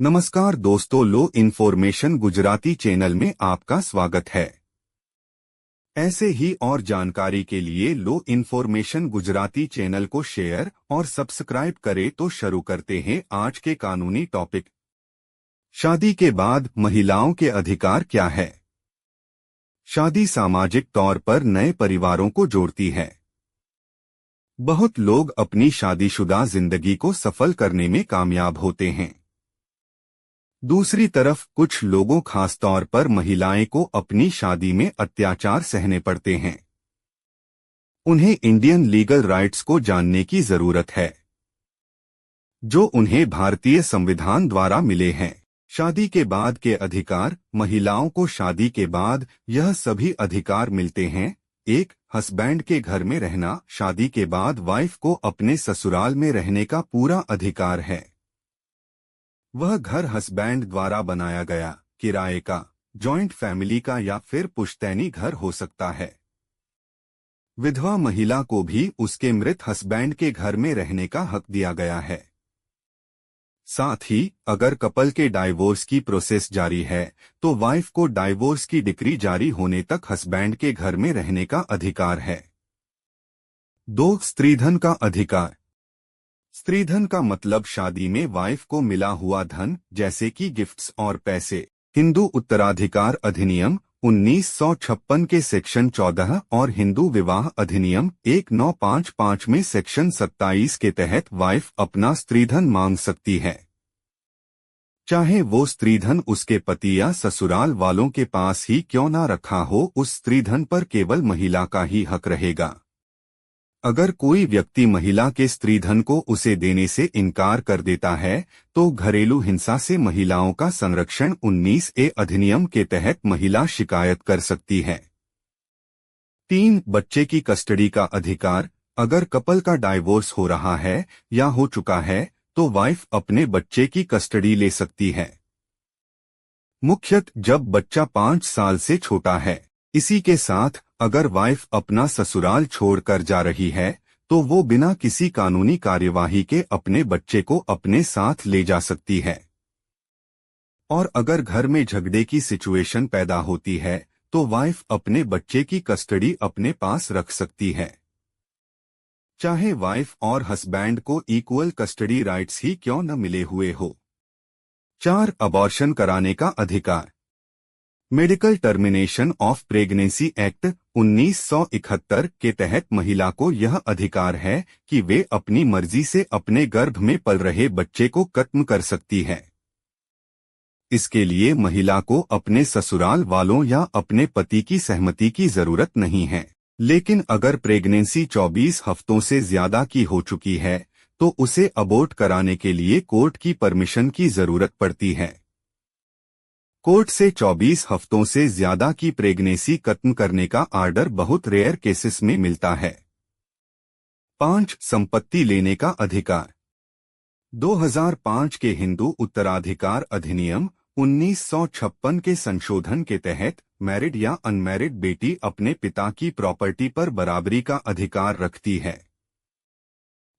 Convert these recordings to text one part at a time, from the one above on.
नमस्कार दोस्तों, लो information Gujarati channel में आपका स्वागत है। ऐसे ही और जानकारी के लिए लो इन्फॉर्मेशन गुजराती चैनल को शेयर और सब्सक्राइब करें। तो शुरू करते हैं आज के कानूनी टॉपिक। शादी के बाद महिलाओं के अधिकार क्या है? शादी सामाजिक तौर पर नए परिवारों को जोड़ती है। बहुत लोग अपनी शादीशुदा जिंदगी को सफल करने में कामयाब होते हैं। दूसरी तरफ कुछ लोगों, खास तौर पर महिलाएं को अपनी शादी में अत्याचार सहने पड़ते हैं। उन्हें इंडियन लीगल राइट्स को जानने की जरूरत है, जो उन्हें भारतीय संविधान द्वारा मिले हैं। शादी के बाद के अधिकार। महिलाओं को शादी के बाद यह सभी अधिकार मिलते हैं। 1. हस्बैंड के घर में रहना। शादी के बाद वाइफ को अपने ससुराल में रहने का पूरा अधिकार है। वह घर हस्बैंड द्वारा बनाया गया, किराए का, जॉइंट फैमिली का या फिर पुश्तैनी घर हो सकता है। विधवा महिला को भी उसके मृत हस्बैंड के घर में रहने का हक दिया गया है। साथ ही अगर कपल के डाइवोर्स की प्रोसेस जारी है तो वाइफ को डाइवोर्स की डिक्री जारी होने तक हस्बैंड के घर में रहने का अधिकार है। 2. स्त्रीधन का अधिकार। स्त्रीधन का मतलब शादी में वाइफ को मिला हुआ धन, जैसे कि गिफ्ट्स और पैसे। हिंदू उत्तराधिकार अधिनियम 1956 के सेक्शन 14 और हिंदू विवाह अधिनियम 1955 में सेक्शन 27 के तहत वाइफ अपना स्त्रीधन मांग सकती है। चाहे वो स्त्रीधन उसके पति या ससुराल वालों के पास ही क्यों ना रखा हो, उस स्त्रीधन पर केवल महिला का ही हक रहेगा। अगर कोई व्यक्ति महिला के स्त्रीधन को उसे देने से इनकार कर देता है तो घरेलू हिंसा से महिलाओं का संरक्षण 19A अधिनियम के तहत महिला शिकायत कर सकती है। 3. बच्चे की कस्टडी का अधिकार। अगर कपल का डाइवोर्स हो रहा है या हो चुका है तो वाइफ अपने बच्चे की कस्टडी ले सकती है, मुख्यतः जब बच्चा 5 साल से छोटा है। इसी के साथ अगर वाइफ अपना ससुराल छोड़कर जा रही है तो वो बिना किसी कानूनी कार्यवाही के अपने बच्चे को अपने साथ ले जा सकती है। और अगर घर में झगड़े की सिचुएशन पैदा होती है तो वाइफ अपने बच्चे की कस्टडी अपने पास रख सकती है, चाहे वाइफ और हस्बैंड को इक्वल कस्टडी राइट्स ही क्यों न मिले हुए हो। 4. अबॉर्शन कराने का अधिकार। Medical termination of pregnancy act 1971 के तहत महिला को यह अधिकार है कि वे अपनी मर्जी से अपने गर्भ में पल रहे बच्चे को खत्म कर सकती है। इसके लिए महिला को अपने ससुराल वालों या अपने पति की सहमति की जरूरत नहीं है। लेकिन अगर प्रेगनेंसी 24 हफ्तों से ज्यादा की हो चुकी है तो उसे अबॉर्ट कराने के लिए कोर्ट की परमिशन की जरूरत पड़ती है। कोर्ट से 24 हफ्तों से ज्यादा की प्रेगनेंसी खत्म करने का आर्डर बहुत रेयर केसेस में मिलता है। 5. संपत्ति लेने का अधिकार। 2005 के हिंदू उत्तराधिकार अधिनियम 1956 के संशोधन के तहत मैरिड या अनमैरिड बेटी अपने पिता की प्रॉपर्टी पर बराबरी का अधिकार रखती है।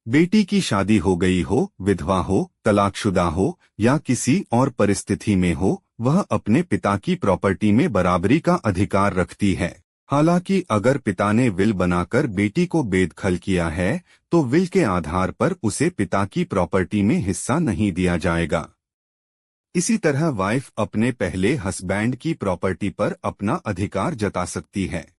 बेटी की शादी हो गई हो, विधवा हो, तलाकशुदा हो या किसी और परिस्थिति में हो, वह अपने पिता की प्रॉपर्टी में बराबरी का अधिकार रखती है। हालांकि अगर पिता ने विल बनाकर बेटी को बेदखल किया है तो विल के आधार पर उसे पिता की प्रॉपर्टी में हिस्सा नहीं दिया जाएगा। इसी तरह वाइफ अपने पहले हस्बैंड की प्रॉपर्टी पर अपना अधिकार जता सकती है।